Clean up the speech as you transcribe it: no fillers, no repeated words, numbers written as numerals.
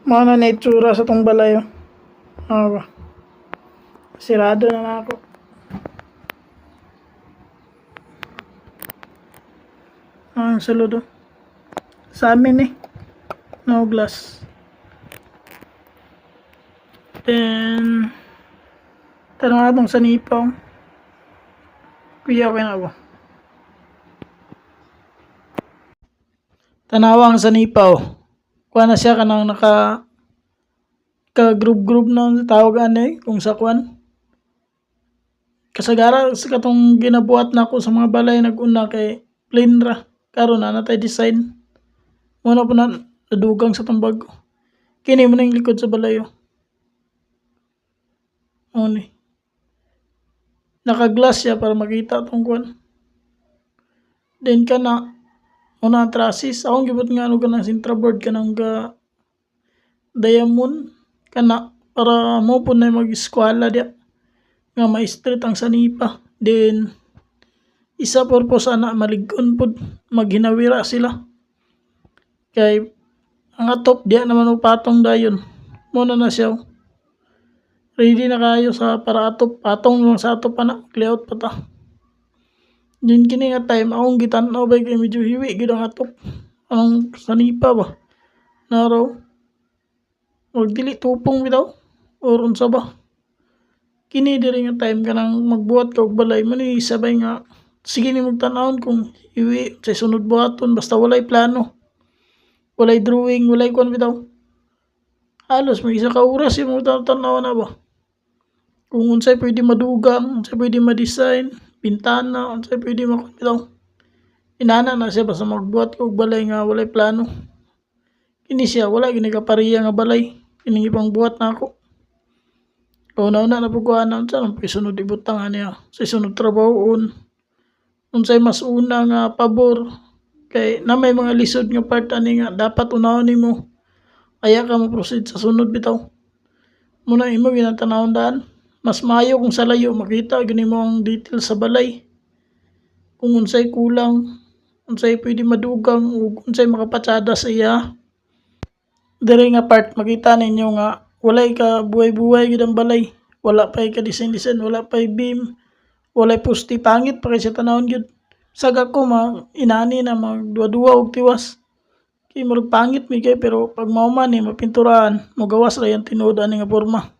Mao na itsura sa tong balay. Oh. Sirado na ako. Ang saludo. Sa amin no glass. Then tanong atong sa nipaw. Kuya ko na ako. Tanawang sa nipaw. Kuha na siya kanang naka group na tawag kung sa kwan. Kasagara sa katong ginabuhat na ako sa mga balay nag-una kay plain ra. Karon na natay design. Muna po na nadugang sa tambag. Kini mo na yung likod sa balayo. Oni. Naka-glass siya para makita tong kwan. Then kana una trasis akong gibot nga ano kanang sintraboard kanang ga diamond kana para mo po na mag-eskwela dia nga ma-street ang sanipa. Then isa purpose ana malig-on pod maghinawira sila. Kay ang atop diya naman patong dayon. Muna na siya. Ready na kayo sa para atop patong lang sa atop ana layout pa ta. Din kini nga time akong gitan-aw bay kay medyo hiwi gid ang atop. Ang sanipa ba? Naraw. O dili tupong bitaw or unsa ba? Kini diri nga time kanang magbuhat ka og balay mo ni sabay nga sige ni magtan-awon kung hiwi sa sunod buhaton basta walay plano. Walay drawing, walay kwan bitaw. Halos may isa ka oras yung tan-awan na ba? Kung unsay pwede madugang, unsay pwede ma-design, bintana, unsay pwede makon bitaw. Inana na siya basta magbuhat ka og balay nga walay plano. Kini siya wala gini kapariya nga balay. Kini ipang buhat na ako. Una-una na po ko ana unsa nang sunod ibutang niya sa sunod trabahoon. Unsay mas una nga pabor kay na may mga lisod nga part ani nga dapat unahon nimo. Kaya ka mo proceed sa sunod bitaw. Muna imo ginatanawon daan. Mas maayo kung sa layo makita gini mo ang detail sa balay. Kung unsay kulang, unsay pwede madugang ug unsay makapatsada sa iya. Diri nga part makita ninyo nga walay ka buhay-buhay gid ang balay. Wala pay ka design-design, wala pay beam, walay poste pangit pa kay sa tanawon gyud. Sag ako inani na magduwa-duwa og tiwas. Kay murag pangit mi kay pero pag mao man ni mapinturahan, mogawas ra yan tinuod ani nga porma.